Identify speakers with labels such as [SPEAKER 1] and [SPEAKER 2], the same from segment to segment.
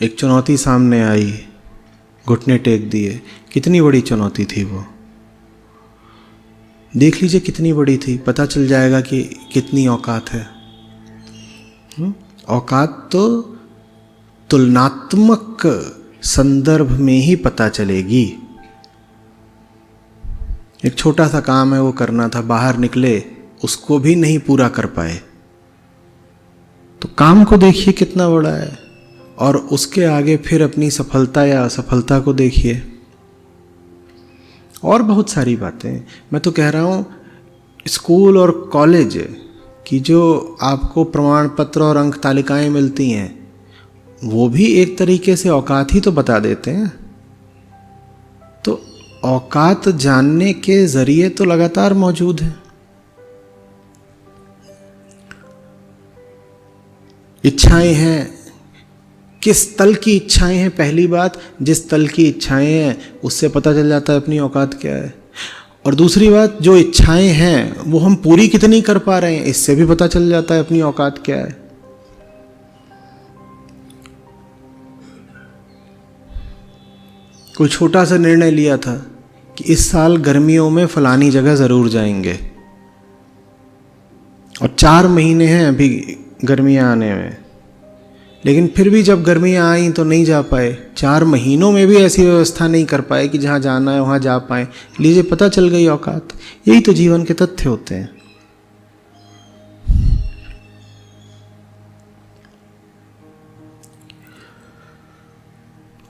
[SPEAKER 1] एक चुनौती सामने आई, घुटने टेक दिए। कितनी बड़ी चुनौती थी वो, देख लीजिए कितनी बड़ी थी, पता चल जाएगा कि कितनी औकात है। औकात तो तुलनात्मक संदर्भ में ही पता चलेगी। एक छोटा सा काम है वो करना था, बाहर निकले उसको भी नहीं पूरा कर पाए, तो काम को देखिए कितना बड़ा है, और उसके आगे फिर अपनी सफलता या असफलता को देखिए। और बहुत सारी बातें, मैं तो कह रहा हूँ स्कूल और कॉलेज की जो आपको प्रमाण पत्र और अंक तालिकाएं मिलती हैं, वो भी एक तरीके से औकात ही तो बता देते हैं। तो औकात जानने के जरिए तो लगातार मौजूद है। इच्छाएं हैं, किस तल की इच्छाएं हैं? पहली बात, जिस तल की इच्छाएं हैं उससे पता चल जाता है अपनी औकात क्या है। और दूसरी बात, जो इच्छाएं हैं वो हम पूरी कितनी कर पा रहे हैं, इससे भी पता चल जाता है अपनी औकात क्या है। कोई छोटा सा निर्णय लिया था कि इस साल गर्मियों में फलानी जगह जरूर जाएंगे, और 4 महीने हैं अभी गर्मियां आने में, लेकिन फिर भी जब गर्मियां आई तो नहीं जा पाए। 4 महीनों में भी ऐसी व्यवस्था नहीं कर पाए कि जहां जाना है वहां जा पाए। लीजिए पता चल गई औकात। यही तो जीवन के तथ्य होते हैं।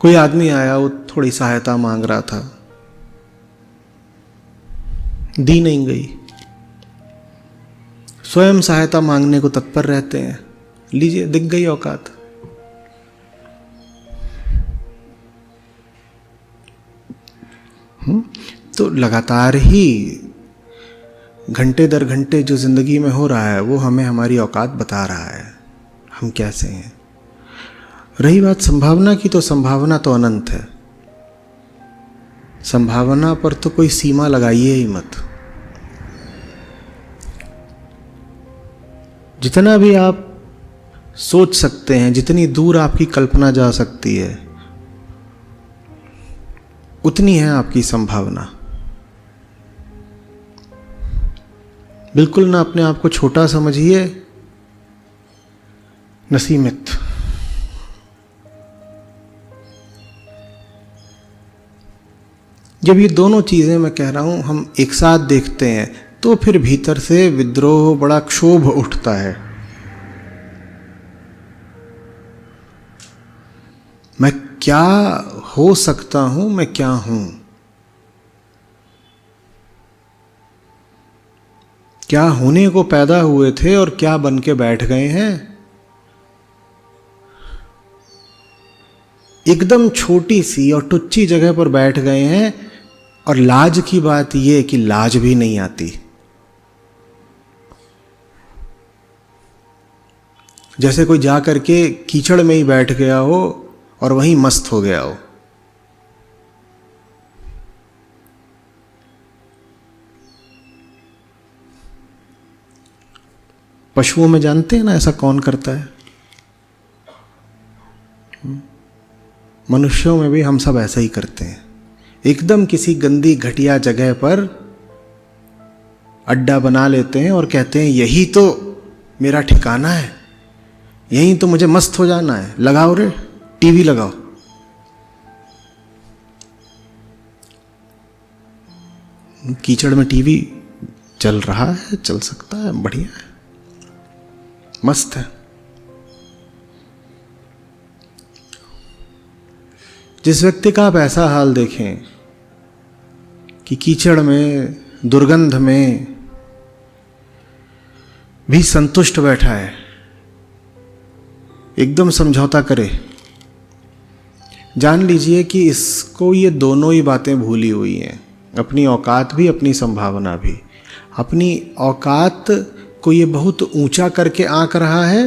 [SPEAKER 1] कोई आदमी आया, वो थोड़ी सहायता मांग रहा था, दी नहीं गई। स्वयं सहायता मांगने को तत्पर रहते हैं, लीजिए दिख गई औकात। तो लगातार ही घंटे दर घंटे जो जिंदगी में हो रहा है वो हमें हमारी औकात बता रहा है, हम कैसे हैं। रही बात संभावना की, तो संभावना तो अनंत है। संभावना पर तो कोई सीमा लगाइए ही मत। जितना भी आप सोच सकते हैं, जितनी दूर आपकी कल्पना जा सकती है, उतनी है आपकी संभावना। बिल्कुल ना अपने आप को छोटा समझिए, न सीमित। जब ये दोनों चीजें मैं कह रहा हूं हम एक साथ देखते हैं, तो फिर भीतर से विद्रोह, बड़ा क्षोभ उठता है। मैं क्या हो सकता हूं, मैं क्या हूं, क्या होने को पैदा हुए थे और क्या बन के बैठ गए हैं। एकदम छोटी सी और टुच्ची जगह पर बैठ गए हैं, और लाज की बात यह कि लाज भी नहीं आती। जैसे कोई जा करके कीचड़ में ही बैठ गया हो और वहीं मस्त हो गया हो। पशुओं में जानते हैं ना ऐसा कौन करता है। मनुष्यों में भी हम सब ऐसा ही करते हैं। एकदम किसी गंदी घटिया जगह पर अड्डा बना लेते हैं और कहते हैं यही तो मेरा ठिकाना है, यहीं तो मुझे मस्त हो जाना है। लगाओ रे टीवी लगाओ। कीचड़ में टीवी चल रहा है, चल सकता है, बढ़िया है, मस्त है। जिस व्यक्ति का आप ऐसा हाल देखें कि कीचड़ में, दुर्गंध में भी संतुष्ट बैठा है, एकदम समझौता करे, जान लीजिए कि इसको ये दोनों ही बातें भूली हुई हैं, अपनी औकात भी, अपनी संभावना भी। अपनी औकात को ये बहुत ऊंचा करके आंक रहा है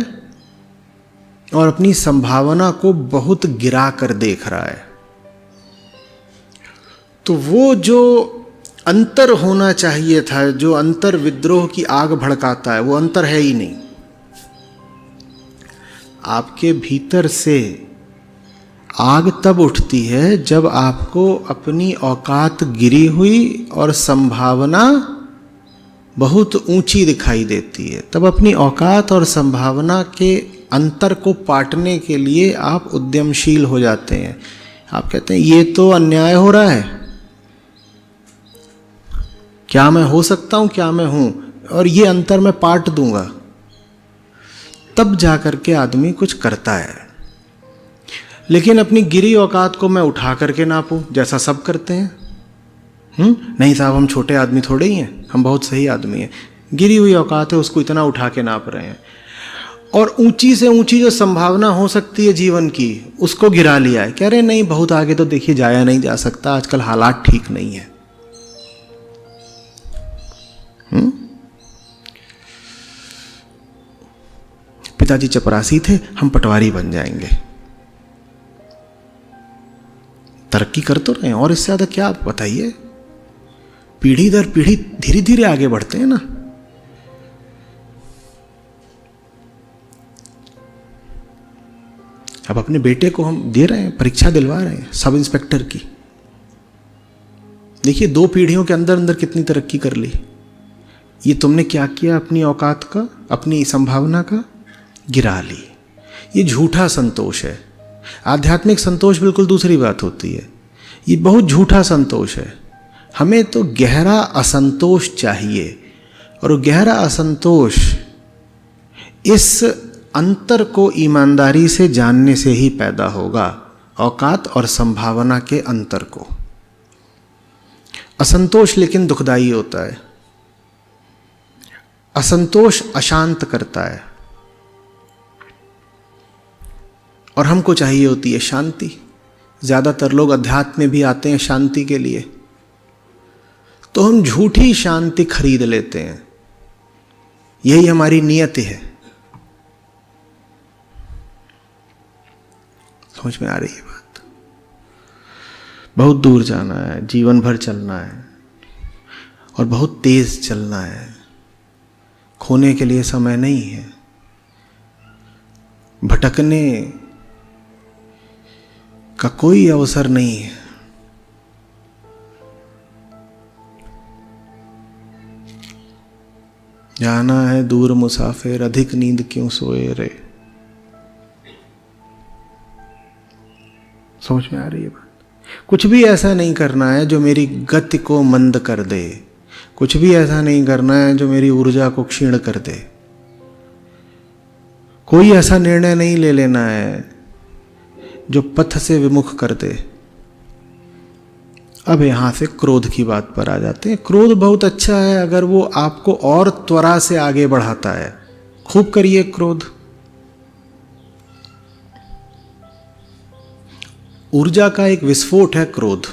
[SPEAKER 1] और अपनी संभावना को बहुत गिरा कर देख रहा है। तो वो जो अंतर होना चाहिए था, जो अंतर विद्रोह की आग भड़काता है, वो अंतर है ही नहीं। आपके भीतर से आग तब उठती है जब आपको अपनी औकात गिरी हुई और संभावना बहुत ऊंची दिखाई देती है। तब अपनी औकात और संभावना के अंतर को पाटने के लिए आप उद्यमशील हो जाते हैं। आप कहते हैं ये तो अन्याय हो रहा है, क्या मैं हो सकता हूं, क्या मैं हूं, और ये अंतर मैं पाट दूंगा। तब जाकर के आदमी कुछ करता है। लेकिन अपनी गिरी औकात को मैं उठा करके नापूं जैसा सब करते हैं। नहीं साहब, हम छोटे आदमी थोड़े ही हैं, हम बहुत सही आदमी हैं। गिरी हुई औकात है, उसको इतना उठा के नाप रहे हैं। और ऊंची से ऊंची जो संभावना हो सकती है जीवन की, उसको गिरा लिया है। कह रहे नहीं, बहुत आगे तो देखिए जाया नहीं जा सकता, आजकल हालात ठीक नहीं है। पिताजी चपरासी थे, हम पटवारी बन जाएंगे। तरक्की कर तो रहे हैं, और इससे ज्यादा क्या आप बताइए। पीढ़ी दर पीढ़ी धीरे धीरे आगे बढ़ते हैं ना। अब अपने बेटे को हम दे रहे हैं, परीक्षा दिलवा रहे हैं सब इंस्पेक्टर की। देखिए 2 पीढ़ियों के अंदर अंदर कितनी तरक्की कर ली। ये तुमने क्या किया, अपनी औकात का, अपनी संभावना का गिरा ली। ये झूठा संतोष है। आध्यात्मिक संतोष बिल्कुल दूसरी बात होती है। ये बहुत झूठा संतोष है। हमें तो गहरा असंतोष चाहिए, और गहरा असंतोष इस अंतर को ईमानदारी से जानने से ही पैदा होगा, औकात और संभावना के अंतर को। असंतोष लेकिन दुखदाई होता है। असंतोष अशांत करता है, और हमको चाहिए होती है शांति। ज्यादातर लोग अध्यात्म में भी आते हैं शांति के लिए, तो हम झूठी शांति खरीद लेते हैं। यही हमारी नियति है। समझ में आ रही है बात? बहुत दूर जाना है, जीवन भर चलना है, और बहुत तेज चलना है। खोने के लिए समय नहीं है, भटकने का कोई अवसर नहीं है। जाना है दूर मुसाफिर, अधिक नींद क्यों सोए रे। समझ में आ रही है बात? कुछ भी ऐसा नहीं करना है जो मेरी गति को मंद कर दे। कुछ भी ऐसा नहीं करना है जो मेरी ऊर्जा को क्षीण कर दे। कोई ऐसा निर्णय नहीं ले लेना है जो पथ से विमुख कर दे। अब यहां से क्रोध की बात पर आ जाते हैं। क्रोध बहुत अच्छा है अगर वो आपको और त्वरा से आगे बढ़ाता है। खूब करिए क्रोध। ऊर्जा का एक विस्फोट है क्रोध।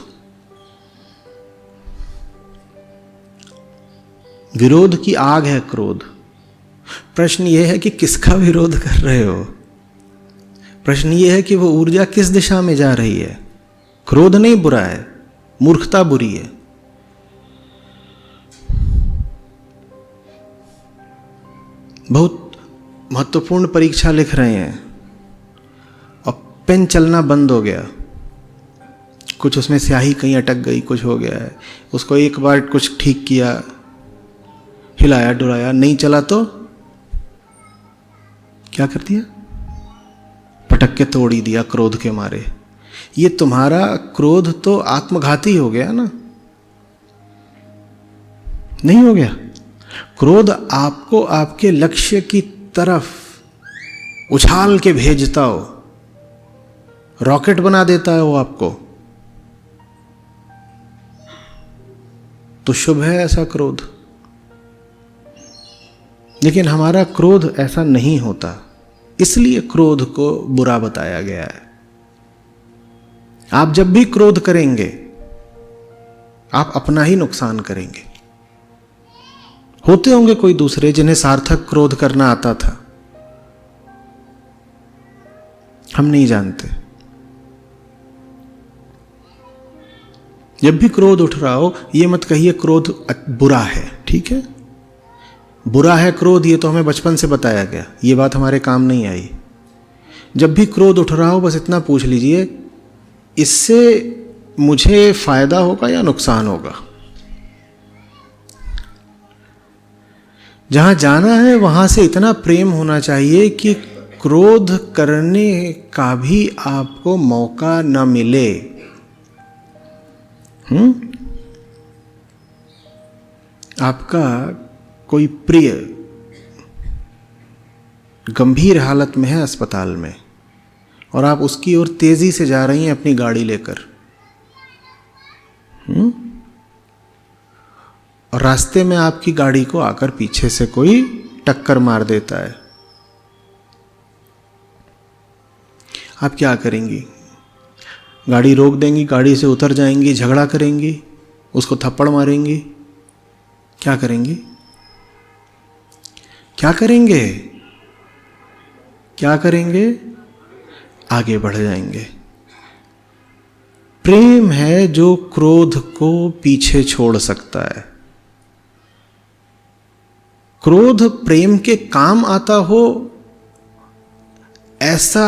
[SPEAKER 1] विरोध की आग है क्रोध। प्रश्न यह है कि किसका विरोध कर रहे हो। प्रश्न यह है कि वो ऊर्जा किस दिशा में जा रही है। क्रोध नहीं बुरा है, मूर्खता बुरी है। बहुत महत्वपूर्ण परीक्षा लिख रहे हैं और पेन चलना बंद हो गया। कुछ उसमें स्याही कहीं अटक गई, कुछ हो गया है। उसको एक बार कुछ ठीक किया, हिलाया डुलाया, नहीं चला तो क्या कर दिया? पटक के तोड़ ही दिया क्रोध के मारे। ये तुम्हारा क्रोध तो आत्मघाती हो गया ना, नहीं हो गया? क्रोध आपको आपके लक्ष्य की तरफ उछाल के भेजता हो, रॉकेट बना देता है वो आपको, तो शुभ है ऐसा क्रोध। लेकिन हमारा क्रोध ऐसा नहीं होता, इसलिए क्रोध को बुरा बताया गया है। आप जब भी क्रोध करेंगे आप अपना ही नुकसान करेंगे। होते होंगे कोई दूसरे जिन्हें सार्थक क्रोध करना आता था, हम नहीं जानते। जब भी क्रोध उठ रहा हो ये मत कहिए क्रोध बुरा है। ठीक है, बुरा है क्रोध, ये तो हमें बचपन से बताया गया, ये बात हमारे काम नहीं आई। जब भी क्रोध उठ रहा हो बस इतना पूछ लीजिए इससे मुझे फायदा होगा या नुकसान होगा। जहां जाना है वहां से इतना प्रेम होना चाहिए कि क्रोध करने का भी आपको मौका न मिले। आपका कोई प्रिय गंभीर हालत में है अस्पताल में और आप उसकी ओर तेजी से जा रही हैं अपनी गाड़ी लेकर, और रास्ते में आपकी गाड़ी को आकर पीछे से कोई टक्कर मार देता है, आप क्या करेंगी? गाड़ी रोक देंगी, गाड़ी से उतर जाएंगी, झगड़ा करेंगी, उसको थप्पड़ मारेंगी? क्या करेंगी? क्या करेंगे? क्या करेंगे? आगे बढ़ जाएंगे। प्रेम है जो क्रोध को पीछे छोड़ सकता है। क्रोध प्रेम के काम आता हो ऐसा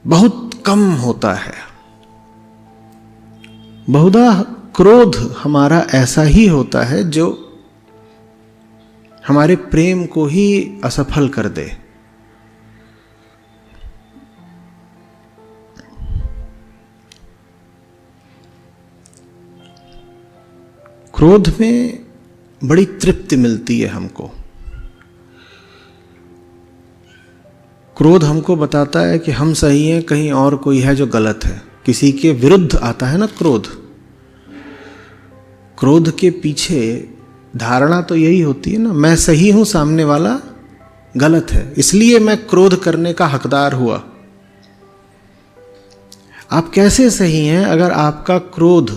[SPEAKER 1] बहुत कम होता है। बहुधा क्रोध हमारा ऐसा ही होता है जो हमारे प्रेम को ही असफल कर दे। क्रोध में बड़ी तृप्ति मिलती है हमको। क्रोध हमको बताता है कि हम सही हैं, कहीं और कोई है जो गलत है। किसी के विरुद्ध आता है ना क्रोध। क्रोध के पीछे धारणा तो यही होती है ना, मैं सही हूं, सामने वाला गलत है, इसलिए मैं क्रोध करने का हकदार हुआ। आप कैसे सही हैं अगर आपका क्रोध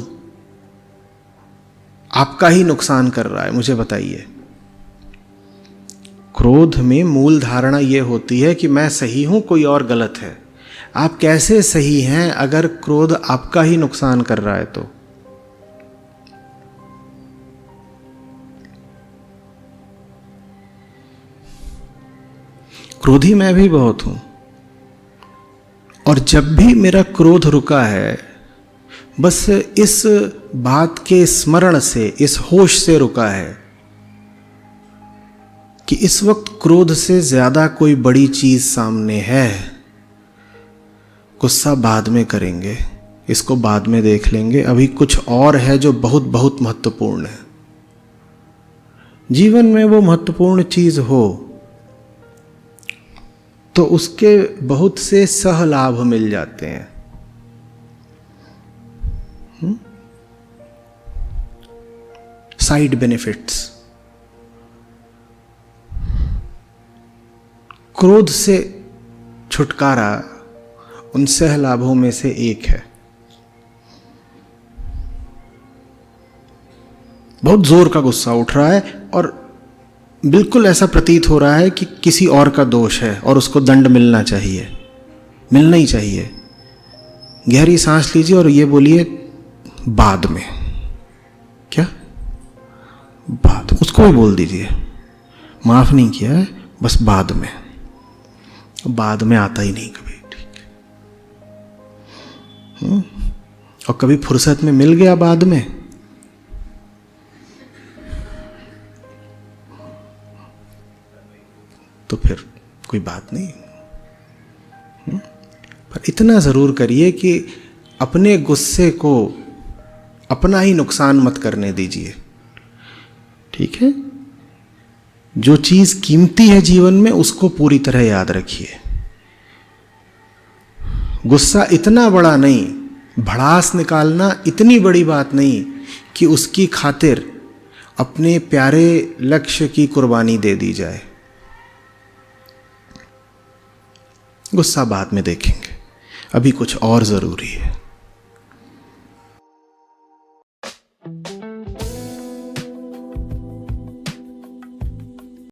[SPEAKER 1] आपका ही नुकसान कर रहा है? मुझे बताइए। क्रोध में मूल धारणा यह होती है कि मैं सही हूं, कोई और गलत है। आप कैसे सही हैं अगर क्रोध आपका ही नुकसान कर रहा है? तो क्रोधी मैं भी बहुत हूं, और जब भी मेरा क्रोध रुका है बस इस बात के स्मरण से, इस होश से रुका है कि इस वक्त क्रोध से ज्यादा कोई बड़ी चीज सामने है। गुस्सा बाद में करेंगे, इसको बाद में देख लेंगे, अभी कुछ और है जो बहुत बहुत महत्वपूर्ण है। जीवन में वो महत्वपूर्ण चीज हो तो उसके बहुत से सहलाभ मिल जाते हैं। Side benefits. क्रोध से छुटकारा उन सहलाभों में से एक है। बहुत जोर का गुस्सा उठ रहा है और बिल्कुल ऐसा प्रतीत हो रहा है कि किसी और का दोष है और उसको दंड मिलना चाहिए, मिलना ही चाहिए। गहरी सांस लीजिए और ये बोलिए बाद में। क्या? बाद। उसको भी बोल दीजिए, माफ नहीं किया है, बस बाद में। बाद में आता ही नहीं कभी, ठीक है? और कभी फुर्सत में मिल गया बाद में, तो फिर कोई बात नहीं। पर इतना जरूर करिए कि अपने गुस्से को अपना ही नुकसान मत करने दीजिए, ठीक है? जो चीज कीमती है जीवन में उसको पूरी तरह याद रखिए। गुस्सा इतना बड़ा नहीं, भड़ास निकालना इतनी बड़ी बात नहीं कि उसकी खातिर अपने प्यारे लक्ष्य की कुर्बानी दे दी जाए। गुस्सा बाद में देखेंगे, अभी कुछ और जरूरी है।